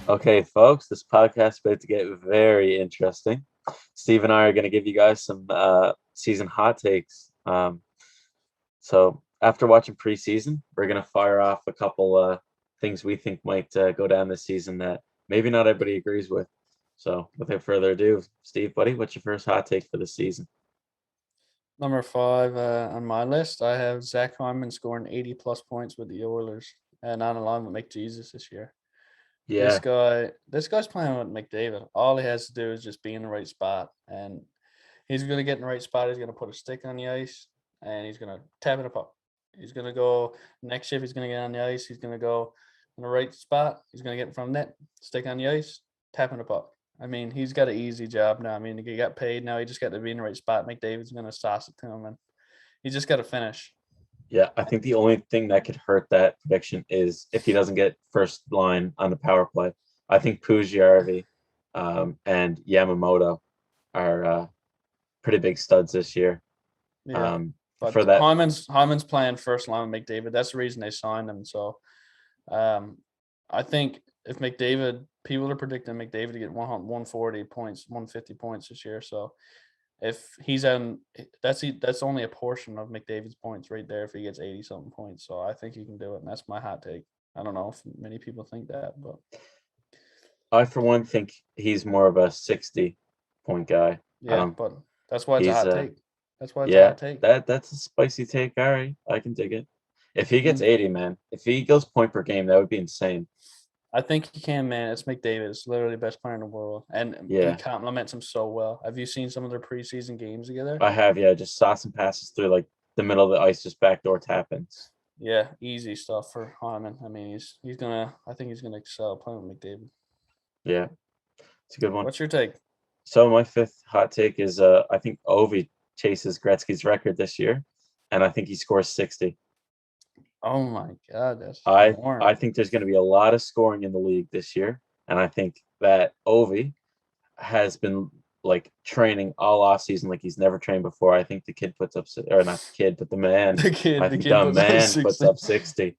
Okay, folks, this podcast is about to get very interesting. Steve and I are going to give you guys some season hot takes. So after watching preseason, we're going to fire off a couple things we think might go down this season that maybe not everybody agrees with. So without further ado, Steve, buddy, what's your first hot take for the season? Number five on my list, I have Zach Hyman scoring 80 plus points with the Oilers and on along with McJesus this year. This Yeah, guy, this guy's playing with McDavid. All he has to do is just be in the right spot, and he's going to get in the right spot. He's going to put a stick on the ice, and he's going to tap it up. He's going to go next shift. He's going to get on the ice. He's going to go in the right spot. He's going to get in front of net, stick on the ice, tapping it up. I mean, he's got an easy job now. I mean, he got paid now. He just got to be in the right spot. McDavid's going to sauce it to him, and he just got to finish. yeah. I think the only thing that could hurt that prediction is if he doesn't get first line on the power play. I think Pujärvi and Yamamoto are pretty big studs this year. Yeah, Um, but for that, Hyman's playing first line with McDavid. That's the reason they signed him. So, um, I think if McDavid, people are predicting McDavid to get 140 points, 150 points this year. So, if he's on, that's only a portion of McDavid's points right there. If he gets 80 something points, so I think he can do it, and that's my hot take. I don't know if many people think that, but I for one think he's more of a 60 point guy. I yeah, don't. but that's why it's a He's hot take. That's why it's a yeah. hot take. That's a spicy take. All right, I can dig it. If he gets And 80, man, if he goes point per game, that would be insane. I think he can, man. It's McDavid. It's literally the best player in the world, and he Yeah, complements him so well. Have you seen some of their preseason games together? I have. Yeah, just saw some passes through like the middle of the ice, just backdoor tap-ins. Yeah, easy stuff for Hyman. I mean, he's gonna. I think he's gonna excel playing with McDavid. Yeah, it's a good one. What's your take? So my fifth hot take is I think Ovi chases Gretzky's record this year, and I think he scores 60. Oh my God, that's I more. think there's going to be a lot of scoring in the league this year, and I think that Ovi has been like training all off season like he's never trained before. I think the kid puts up, or not the kid, but the man. The kid, I the think kid the puts up man puts 60. up 60.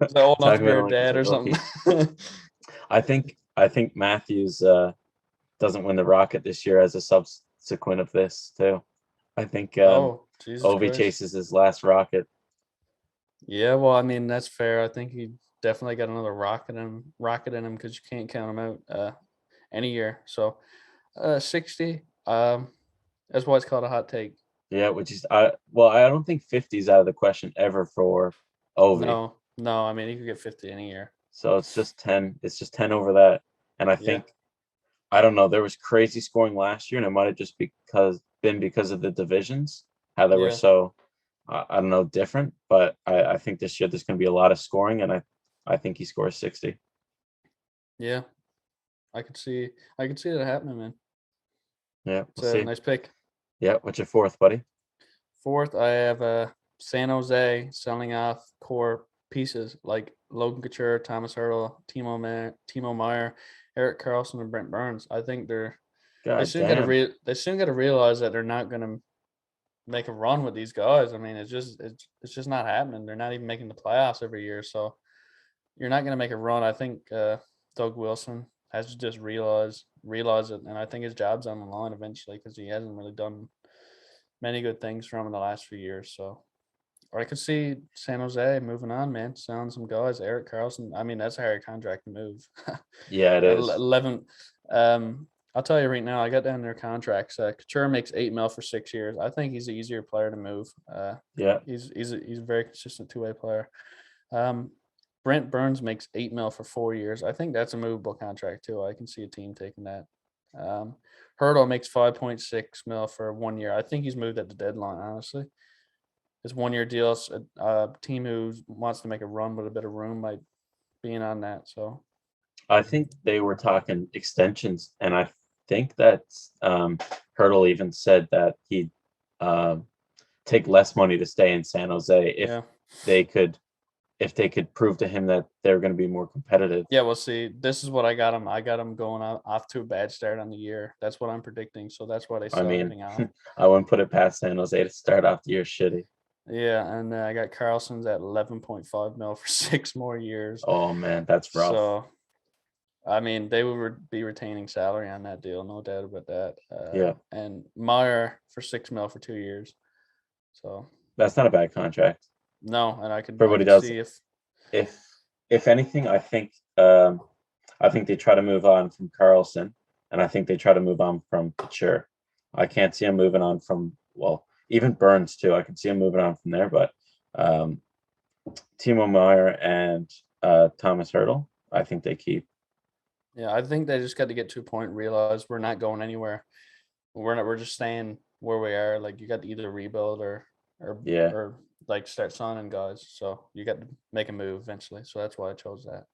Is that old enough to Talking be about our him like he's dad a or something? rookie. I think Matthews doesn't win the Rocket this year as a subsequent of this too. I think Oh, Jesus Ovi Christ. chases his last Rocket. Yeah, well, I mean, that's fair. I think he definitely got another rocket in him because you can't count him out any year. So, 60. That's why it's called a hot take. Yeah, which is I don't think 50 is out of the question ever for Ovi. No, no. I mean, he could get 50 in a year. So it's just 10. It's just 10 over that. And I Yeah, think I don't know, there was crazy scoring last year, and it might have just because of the divisions, how they were yeah, so I don't know, different. But I think this year there's gonna be a lot of scoring, and I think he scores 60. yeah. I could see, I could see that happening, man. Yeah, It's we'll a see. nice pick. Yeah, what's your fourth, buddy? Fourth, I have San Jose selling off core pieces like Logan Couture, Thomas Hurdle, Timo Meyer, Eric Carlson, and Brent Burns. I think God damn. they soon got to realize that they're not going to make a run with these guys. I mean, it's just not happening. They're not even making the playoffs every year, so you're not going to make a run. I think Doug Wilson has to just realize it, and I think his job's on the line eventually because he hasn't really done many good things for him in the last few years. So I could see San Jose moving on, man, selling some guys. Eric Carlson. I mean, that's a hard contract to move. Yeah, it is. 11. I'll tell you right now, I got down their contracts. Couture makes 8 mil for 6 years. I think he's an easier player to move. Yeah. He's a very consistent two-way player. Um, Brent Burns makes 8 mil for 4 years. I think that's a movable contract too. I can see a team taking that. Um, Hurdle makes 5.6 mil for 1 year. I think he's moved at the deadline, honestly. It's 1 year deals. A team who wants to make a run with a bit of room might being on that. So I think they were talking extensions, and I think that Hurdle even said that he'd um, take less money to stay in San Jose yeah, they could if they could prove to him that they're going to be more competitive. yeah. We'll see. This is what I got him. I got him going off to a bad start on the year. That's what I'm predicting. So that's why they I sell mean, everything out. I wouldn't put it past San Jose to start off the year shitty. Yeah, and I got Carlson's at 11.5 mil for 6 more years. Oh man, that's rough. So I mean, they would be retaining salary on that deal, no doubt about that. Yeah, And Meyer for $6 million for 2 years. So that's not a bad contract no, and for I what he could does. see if If anything, I think they try to move on from Carlson, and I think they try to move on from Couture. I can't see him moving on from, well, even Burns too. I can see him moving on from there, but um, Timo Meyer and Thomas Hurdle, I think they keep. yeah, I think they just got to get to a point and realize we're not going anywhere. We're just staying where we are. Like you got to either rebuild or Yeah, or like start signing guys. So you got to make a move eventually. So that's why I chose that.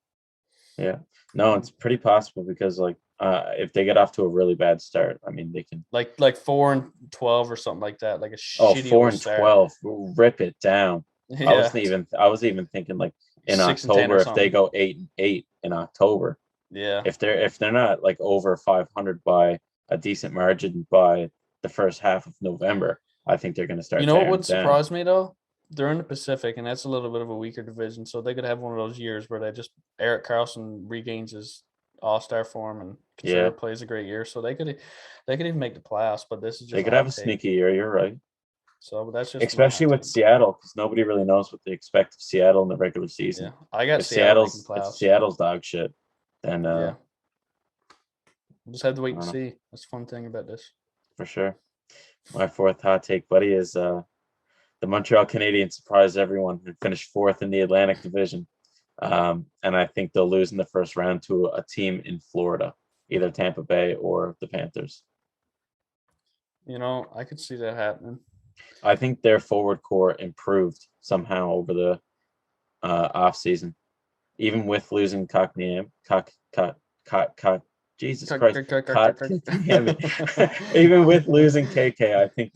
yeah. No, it's pretty possible because like if they get off to a really bad start, I mean they can. Like 4-12 or something like that. Like a Oh, shitty 4 old and start. 12, rip it down. Yeah. I was even thinking like in 6-10 or October if they something. go 8-8 in October, Yeah. if they're not like over 500 by a decent margin by the first half of November, I think they're going to You start know what tearing would it down. surprise me though? They're in the Pacific, and that's a little bit of a weaker division. So they could have one of those years where they just Eric Carlson regains his all-star form, and Couture Yeah, plays a great year. So they could even make the playoffs. But this is they just a could have hot a take. sneaky year. You're right, So that's just my especially hot with take. Seattle because nobody really knows what they expect of Seattle in the regular Yeah, season. I got Seattle making the If playoffs. Seattle's dog shit, then Yeah, we'll just have to I wait and don't know see. That's the fun thing about this. for sure. My fourth hot take, buddy, is the Montreal Canadiens surprised everyone and finished fourth in the Atlantic Division. And I think they'll lose in the first round to a team in Florida, either Tampa Bay or the Panthers. I could see that happening. I think their forward core improved somehow over the off season, even with losing Cockney, Jesus Christ, even with losing KK, I think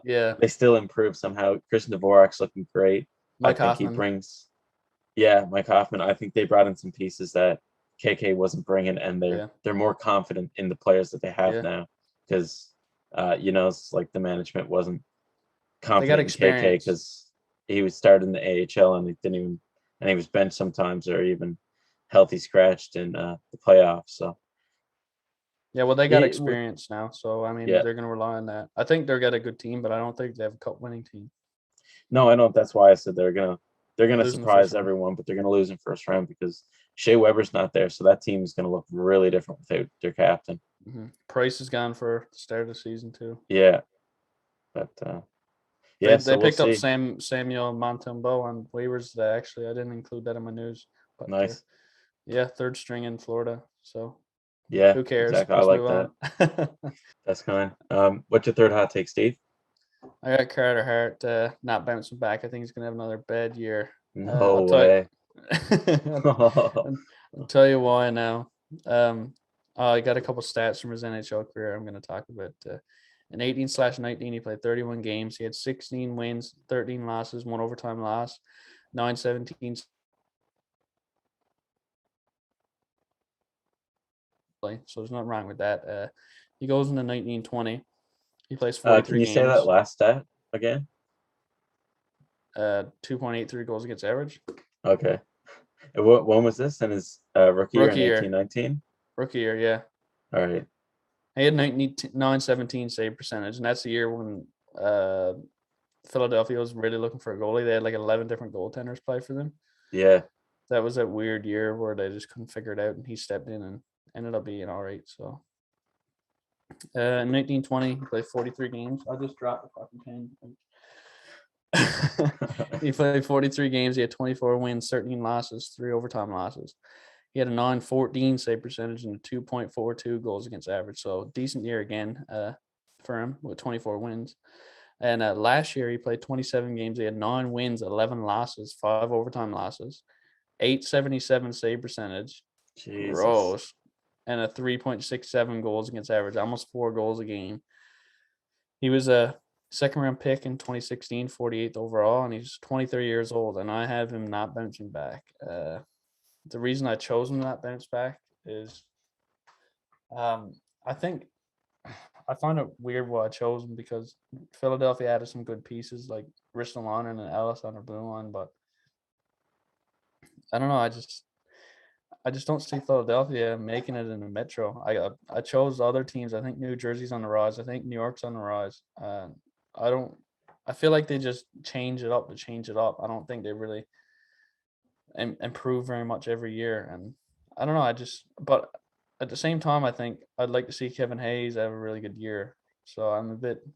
Yeah, they still improved somehow. Christian Dvorak's looking great. I Mike think he Hoffman. brings, yeah, Mike Hoffman. I think they brought in some pieces that KK wasn't bringing, and Yeah, they're more confident in the players that they have yeah. now because it's like the management wasn't They got confident in KK experience. because he was started in the AHL and he didn't even and he was benched sometimes or even healthy scratched in the playoffs. So Yeah, well, they got yeah, experience now, so I mean, yeah. they're going to rely on that. I think they're got a good team, but I don't think they have a cup winning team. No, I don't. That's why I said they're gonna Losing the first surprise round. everyone, but they're gonna lose in first round because Shea Weber's not there, so that team is gonna look really different without their captain. Price is gone for the start of the season too. Yeah, but They yeah, they so we'll picked up see. Samuel Montembeau on waivers today. Actually, I didn't include that in my news, but Nice. yeah, third string in Florida. So Yeah, who cares? exactly. I Let's like move that. on. That's kind. What's your third hot take, Steve? I got Carter Hart not bouncing back. I think he's gonna have another bad year. I'll No tell you. way. I'll tell you why now. I got a couple stats from his NHL career I'm going to talk about. In 18/19, he played 31 games. He had 16 wins, 13 losses, one overtime loss, 917. So there's nothing wrong with that. He goes into 1920. He plays Can 43 you say that games, last stat again? 2.83 goals against average. Okay. And what when was this? In his rookie year Rookie in year. 1819? Rookie year, yeah. All right. He had 917 save percentage, and that's the year when Philadelphia was really looking for a goalie. They had like 11 different goaltenders play for them. Yeah. That was that weird year where they just couldn't figure it out, and he stepped in and ended up being all right. So, in 1920, he played 43 games. I just dropped the fucking pen. He played 43 games. He had 24 wins, 13 losses, 3 overtime losses. He had a 914 save percentage and a 2.42 goals against average. So, decent year again for him with 24 wins. And last year, he played 27 games. He had 9 wins, 11 losses, 5 overtime losses, 877 save percentage, Jesus. gross, and a 3.67 goals against average, almost 4 goals a game. He was a second round pick in 2016, 48th overall, and he's 23 years old. And I have him not bouncing back. The reason I chose him to not bounce back is I think I find it weird why I chose him because Philadelphia added some good pieces like Ristolainen and Ellis on their blue line, but I don't know. I just don't see Philadelphia making it in the Metro. I chose other teams. I think New Jersey's on the rise. I think New York's on the rise. I don't. I feel like they just change it up to change it up. I don't think they really improve very much every year. And I don't know. But at the same time, I think I'd like to see Kevin Hayes have a really good year. So I'm a bit.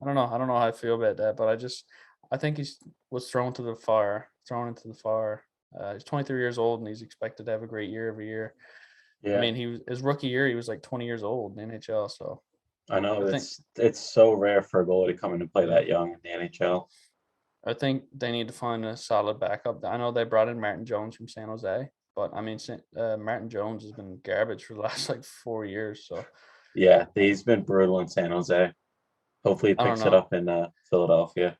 I don't know. I don't know how I feel about that, but I think he's was thrown to the fire, thrown into the fire. He's 23 years old and he's expected to have a great year every year. I Yeah, mean, his rookie year, he was like 20 years old in the NHL. So I know I think it's so rare for a goalie to come in and play that young in the NHL. I think they need to find a solid backup. I know they brought in Martin Jones from San Jose, but I mean, Martin Jones has been garbage for the last like 4 years. So Yeah, he's been brutal in San Jose. Hopefully, he I don't picks it know. up in Philadelphia.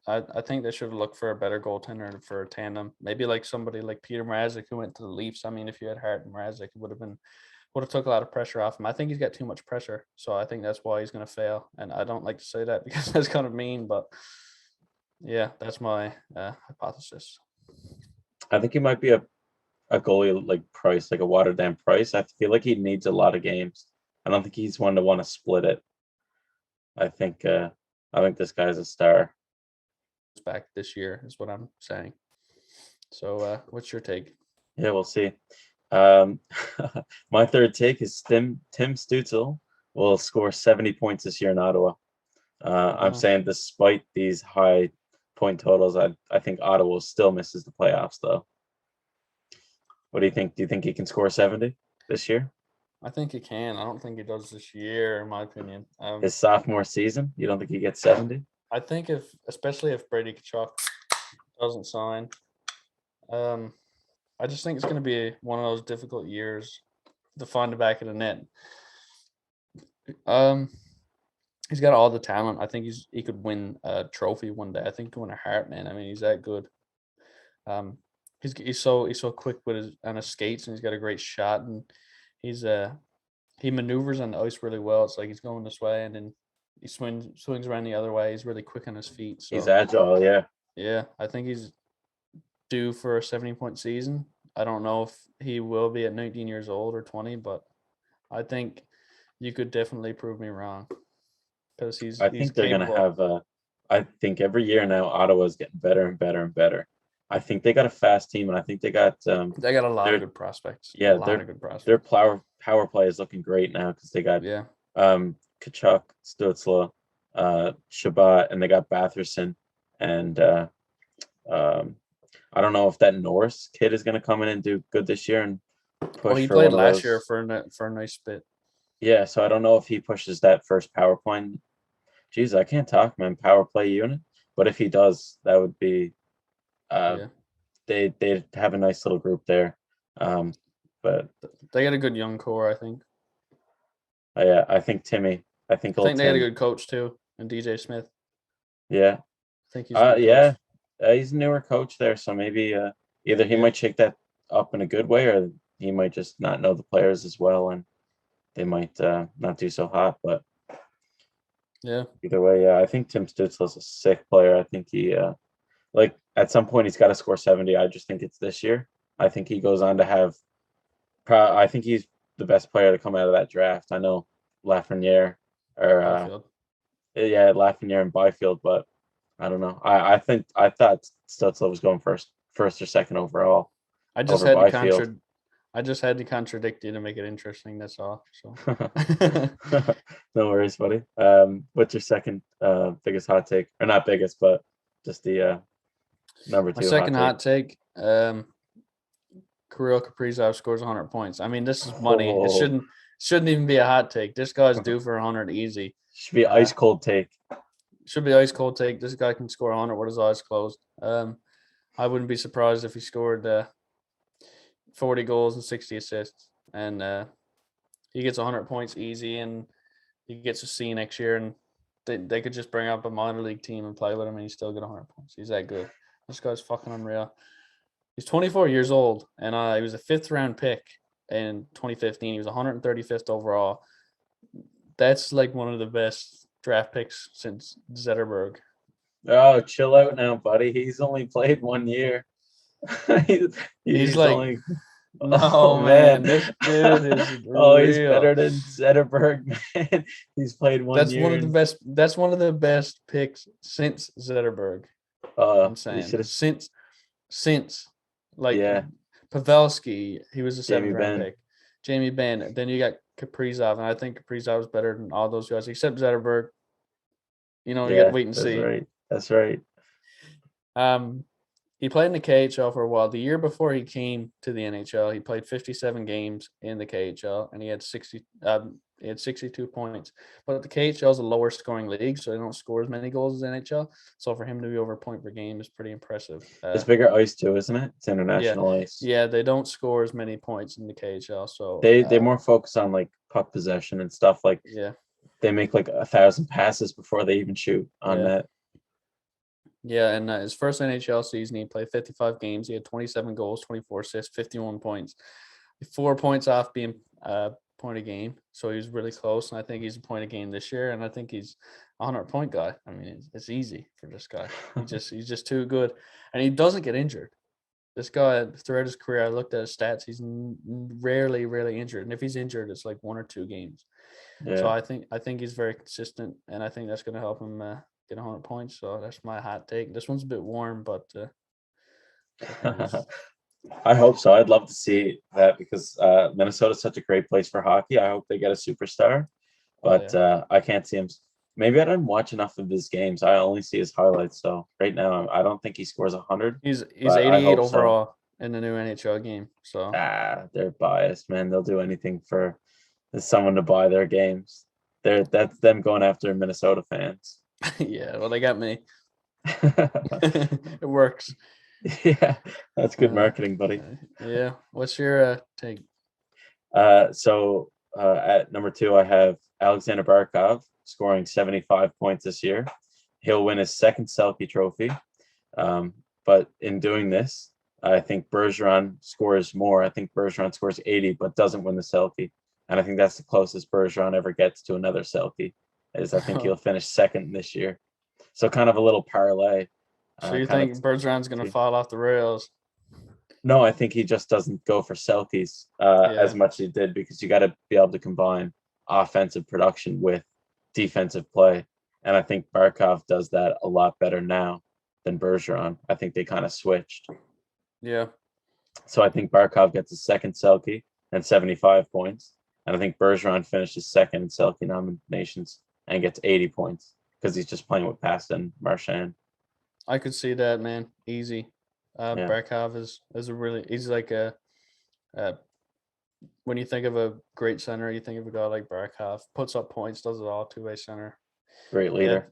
I think they should look for a better goaltender for a tandem. Maybe like somebody like Peter Mrazek who went to the Leafs. I mean, if you had Hart and Mrazek, it would have took a lot of pressure off him. I think he's got too much pressure, so I think that's why he's going to fail. And I don't like to say that because that's kind of mean, but yeah, that's my hypothesis. I think he might be a goalie like Price, like a watered down Price. I feel like he needs a lot of games. I don't think he's one to want to split it. I think I think this guy's a star. Back this year is what I'm saying. So, what's your take? Yeah, we'll see. Um, my third take is Tim Stutzel will score 70 points this year in Ottawa. I'm Uh, saying despite these high point totals, I think Ottawa still misses the playoffs though. What do you think? Do you think he can score 70 this year? I think he can. I don't think he does this year, in my opinion. His sophomore season, you don't think he gets 70? I think especially if Brady Kachuk doesn't sign, um, I just think it's going to be one of those difficult years to find the back of the net. Um, he's got all the talent. I think he could win a trophy one day. I think he could win a Hart, man. I mean, he's that good. Um, he's so quick with his skates, and he's got a great shot, and he's he maneuvers on the ice really well. It's like he's going this way, and then he swings around the other way. He's really quick on his feet. He's So agile, yeah. yeah, I think he's due for a 70-point season. I don't know if he will be at 19 years old or 20, but I think you could definitely prove me wrong because I he's think they're gonna capable. have I think every year now Ottawa's getting better and better and better. I think they got a fast team and I think they got They got a lot of their good prospects. A yeah, lot of good their prospects. power play is looking great now because they got Yeah. Kachuk, Stützle, Shabbat, and they got Batherson and um I don't know if that Norris kid is gonna come in and do good this year and Well, push he for played one of last year those. for a nice bit. Yeah, so I don't know if he pushes that first power play. Geez, I can't talk, man. Power play unit. But if he does, that would be uh Yeah. they'd have a nice little group there. Um, but They got a good young core, I think. yeah, I think Timmy. I think I old think they got a Tim. good coach too, and DJ Smith. Yeah. I think he's a good Yeah. coach. He's a newer coach there, so maybe either he Yeah. might shake that up in a good way, or he might just not know the players as well, and they might not do so hot. But Yeah. either way, yeah, I think Tim Stützle's a sick player. I think he like at some point he's got to score 70. I just think it's this year. I think he goes on to have I think he's the best player to come out of that draft. I know Lafreniere or Byfield. yeah, Lafreniere and Byfield, but I don't know. I thought Stutzel was going first or second overall I just over had to Byfield. I just had to contradict you to make it interesting. That's all. So No worries, buddy. What's your second biggest hot take? Or not biggest, but just the number my two hot second take. hot take, Kirill Kaprizov scores 100 points. I mean, this is money. It Oh, shouldn't even be a hot take. This guy's due for 100 easy. should be Uh, ice cold take. should be ice cold take. This guy can score 100 with his eyes closed. I wouldn't be surprised if he scored 40 goals and 60 assists, and he gets 100 points easy, and he gets a C next year, and they could just bring up a minor league team and play with him, and he still get 100 points. He's that good. This guy's fucking unreal. He's 24 years old, and he was a fifth round pick in 2015. He was 135th overall. That's like one of the best draft picks since Zetterberg. Oh, chill out now, buddy. He's only played 1 year. he's, He's he's like only No, man, this dude is Oh, he's real. better than Zetterberg, man. He's played 1 year and That's one of the best picks since Zetterberg. I'm we saying should have. since like Yeah, Pavelski, he was a Jamie seventh round Benn. pick. Jamie Benn. Then you got Kaprizov, and I think Kaprizov was better than all those guys except Zetterberg. You know, you got to Yeah, wait and that's see. right. That's right. Um, he played in the KHL for a while. The year before he came to the NHL, he played 57 games in the KHL, and he had 62 points. But the KHL is a lower scoring league, so they don't score as many goals as NHL. So for him to be over a point per game is pretty impressive. It's bigger ice too, isn't it? It's Yeah, international ice. yeah, they don't score as many points in the KHL. So They more focus on like puck possession and stuff. Like yeah, they make like 1,000 passes before they even shoot on yeah. net. Yeah, and his first NHL season, he played 55 games. He had 27 goals, 24 assists, 51 points. 4 points off being point a game. So he was really close. And I think he's a point a game this year. And I think he's a 100-point guy. I mean, it's easy for this guy. He's just too good. And he doesn't get injured. This guy, throughout his career, I looked at his stats. He's rarely injured. And if he's injured, it's like 1 or 2 games. So Yeah. I think he's very consistent. And I think that's going to help him get 100 points. So that's my hot take. This one's a bit warm, but I hope so. I'd love to see that because Minnesota's such a great place for hockey. I hope they get a superstar, oh but yeah, I can't see him. Maybe I didn't watch enough of his games. I only see his highlights. So right now, I don't think he scores 100, he's but I 88 hope so. overall in the new NHL game. So They're biased, man. They'll do anything for someone to buy their games. That's them going after Minnesota fans. yeah, well they got me. It works. Yeah, that's good Uh, marketing, buddy. yeah. What's your take? So at number 2, I have Alexander Barkov scoring 75 points this year. He'll win his second Selke trophy. But in doing this, I think Bergeron scores more. I think Bergeron scores 80, but doesn't win the Selke. And I think that's the closest Bergeron ever gets to another Selke. I think he'll finish second this year. So kind of a little parlay. So you Kind of think Bergeron's going to fall off the rails? No, I think he just doesn't go for Selkies as much as he did because you got to be able to combine offensive production with defensive play. And I think Barkov does that a lot better now than Bergeron. I think they kind of switched. Yeah. So I think Barkov gets a second Selke and 75 points. And I think Bergeron finishes second in Selke nominations and gets 80 points because he's just playing with Pasta and Marchand. I could see that, man. Easy. Yeah. Barkov is a really he's like a when you think of a great center, you think of a guy like Barkov, puts up points, does it all, two-way center. Great leader.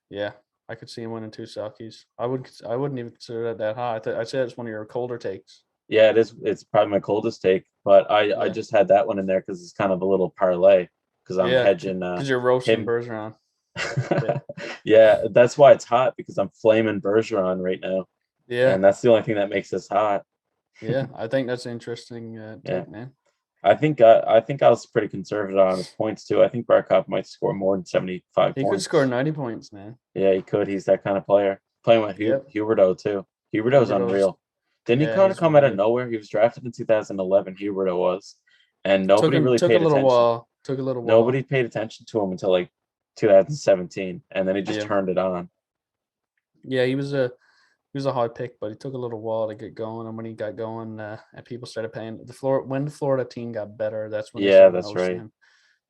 Yeah. I could see him winning 2 Selkies. I wouldn't even consider that high. I'd say it's one of your colder takes. Yeah, it is. It's probably my coldest take, but I Yeah. just had that one in there because it's kind of a little parlay because I'm hedging because you're roasting him. Bergeron. Yeah, that's why it's hot because I'm flaming Bergeron right now. Yeah. And that's the only thing that makes this hot. Yeah, I think that's interesting take, man. I think I was pretty conservative on his points too. I think Barkov might score more than 75 He points. could score 90 points, man. Yeah, he could. He's that kind of player. Playing with Huberdeau too. Huberdeau's unreal. Didn't he kind of come out of nowhere? He was drafted in 2011. Huberdeau was, and nobody really paid attention. Took a little while. Nobody paid attention to him until like 2017, and then he just turned it on. Yeah, he was a high pick, but he took a little while to get going. And when he got going, and people started paying when the Florida team got better, that's when they started noticing him.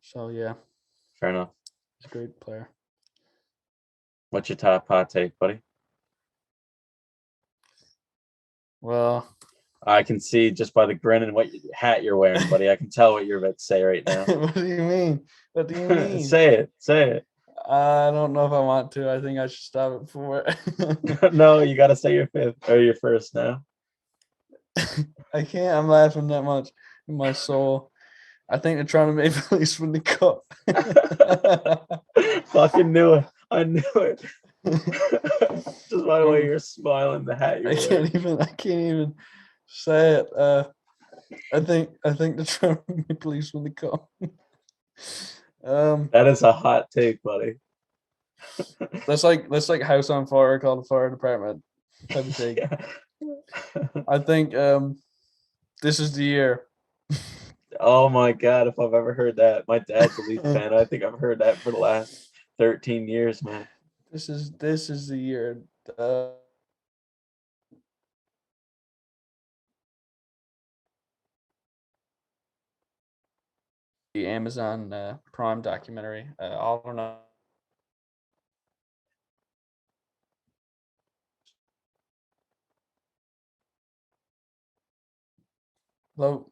So yeah, fair enough. He's a great player. What's your top hot take, buddy? Well, I can see just by the grin and what hat you're wearing, buddy. I can tell what you're about to say right now. What do you mean? What do you mean? Say it. I don't know if I want to. I think I should stop it before. No, you got to say your fifth or your first now. I can't. I'm laughing that much in my soul. I think they're trying to make Phillies win the cup. Fucking knew it. I knew it. Just by the way you're smiling, the hat you're wearing. I can't even say it. I think they're trying to make Phillies win the cup. That is a hot take, buddy. That's like house on fire, call the fire department type of take. Yeah. I think This is the year. Oh my God, if I've ever heard that. My dad's a Leafs fan. I think I've heard that for the last 13 years, man. This is the year. Uh, the Amazon Prime documentary. All or not. Hello.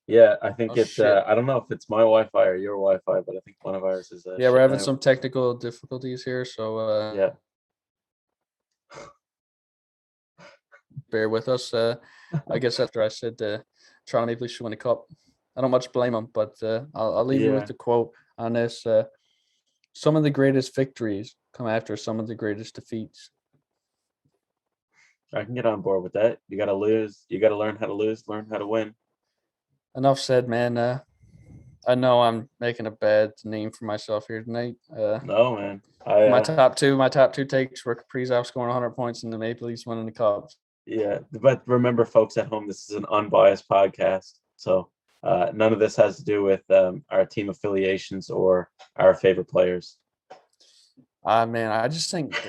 Yeah, I think Oh it's shit. I don't know if it's my Wi-Fi or your Wi-Fi, but I think one of ours is Yeah, we're shutting having out. some technical difficulties here, so Yeah. bear with us. I guess after I said Toronto Maple Leafs should win a cup, I don't much blame them, but I'll leave you with Yeah. the quote on this. Some of the greatest victories come after some of the greatest defeats. I can get on board with that. You gotta lose. You gotta learn how to lose, learn how to win. Enough said, man. I know I'm making a bad name for myself here tonight. No, man. I My top two takes were Kaprizov scoring 100 points and the Maple Leafs winning the cup. yeah, but remember, folks at home, this is an unbiased podcast, so none of this has to do with our team affiliations or our favorite players. Man, I just think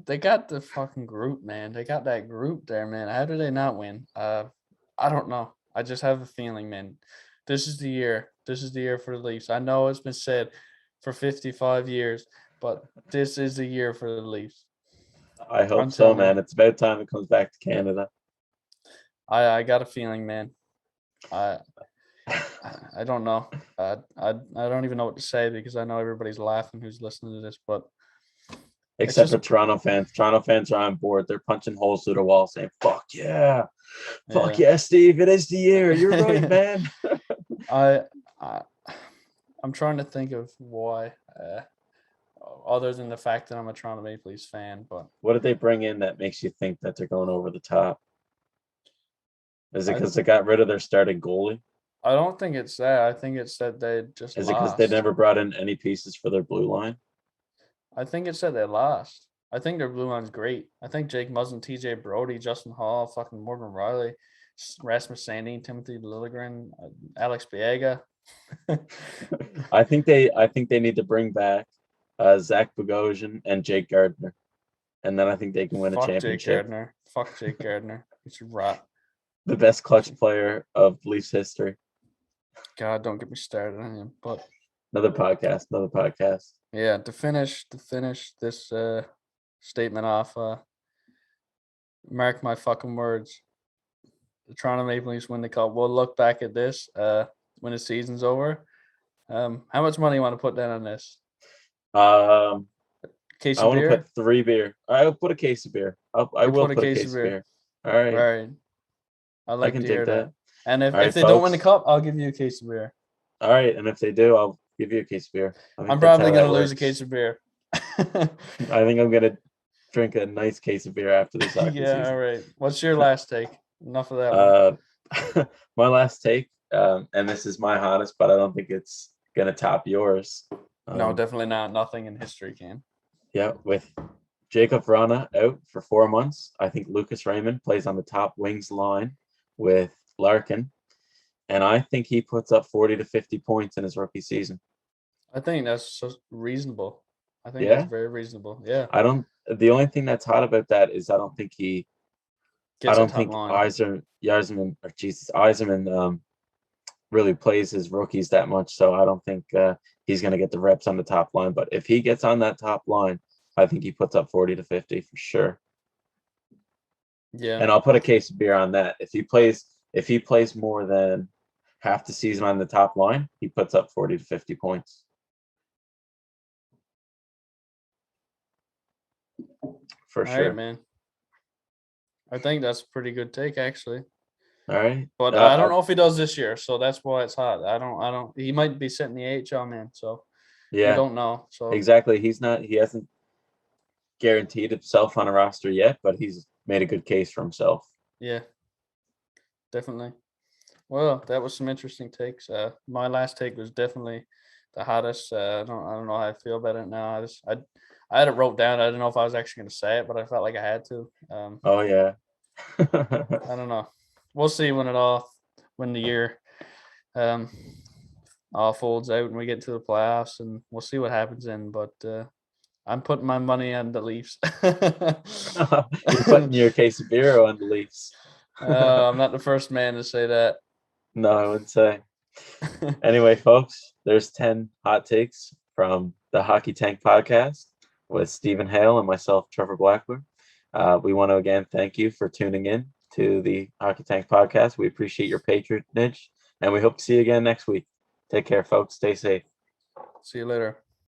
they got the fucking group, man. They got that group there, man. How did they not win? I don't know. I just have a feeling, man. This is the year. This is the year for the Leafs. I know it's been said for 55 years, but this is the year for the Leafs. I hope I'm so, telling you. man. It's about time it comes back to Canada. I got a feeling, man. I I don't know. I don't even know what to say because I know everybody's laughing who's listening to this, but it's Except just for Toronto fans. Toronto fans are on board. They're punching holes through the wall saying, fuck yeah. Fuck yeah. yeah, Steve. It is the year. You're right, man. I I I'm trying to think of why, other than the fact that I'm a Toronto Maple Leafs fan. But What did they bring in that makes you think that they're going over the top? Is it I because they got rid of their starting goalie? I don't think it's that. I think it's that they just Is it because they lost. never brought in any pieces for their blue line? I think it's that they lost. I think their blue line's great. I think Jake Muzzin, TJ Brody, Justin Hall, fucking Morgan Riley, Rasmus Sandin, Timothy Liljegren, Alex Biega. I think they need to bring back Zach Bogosian and Jake Gardner, and then I think they can win a Fuck Jake championship. Gardner. Fuck Jake Gardner. It's a rot. The best clutch player of Leafs history. God, don't get me started on him. But Another podcast. Another podcast. yeah, to finish this statement off, mark my fucking words. The Toronto Maple Leafs win the cup. We'll look back at this when the season's over. How much money you want to put down on this? Um, Case I of want to beer? put 3 beer. I'll put a case of beer. I You will put a put a case of case of beer. beer. All All right, right. I'd I like can to hear take that. that. And All if right, they don't win the folks. cup, I'll give you a case of beer. All right, and if they do, I'll give you a case of beer. I think I'm that's probably how gonna that lose a works. case of beer. I think I'm gonna drink a nice case of beer after this hockey Yeah, all season. right. What's your last take? Enough of that one. My last take, and this is my hottest, but I don't think it's gonna top yours. No, definitely not. Nothing in history can. Yeah, with Jacob Vrana out for 4 months, I think Lucas Raymond plays on the top wings line with Larkin, and I think he puts up 40 to 50 points in his rookie season. I think that's reasonable. I think that's Yeah, very reasonable. Yeah. I don't. The only thing that's hot about that is I Gets a don't top think line. Yzerman really plays his rookies that much, so I don't think he's going to get the reps on the top line. But if he gets on that top line, I think he puts up 40 to 50 for sure. Yeah. And I'll put a case of beer on that. If he plays more than half the season on the top line, he puts up 40 to 50 points. For All right, sure. man. I think that's a pretty good take, actually. All right. But I don't know if he does this year, so that's why it's hot. I don't. He might be sitting the AHL, man. So we Yeah, don't know. So exactly. He hasn't guaranteed himself on a roster yet, but he's made a good case for himself. yeah, definitely. Well, that was some interesting takes. My last take was definitely the hottest. I don't know how I feel about it now. I had it wrote down. I didn't know if I was actually going to say it, but I felt like I had to. Oh yeah. I don't know. We'll see when it all when the year all folds out and we get to the playoffs, and we'll see what happens then. But I'm putting my money on the Leafs. You're putting your case of beer on the Leafs. I'm not the first man to say that. No, I wouldn't say. Anyway, folks, there's 10 hot takes from the Hockey Tank podcast with Stephen Hale and myself, Trevor Blackler. We want to again thank you for tuning in to the Hockey Tank podcast. We appreciate your patronage, and we hope to see you again next week. Take care, folks. Stay safe. See you later.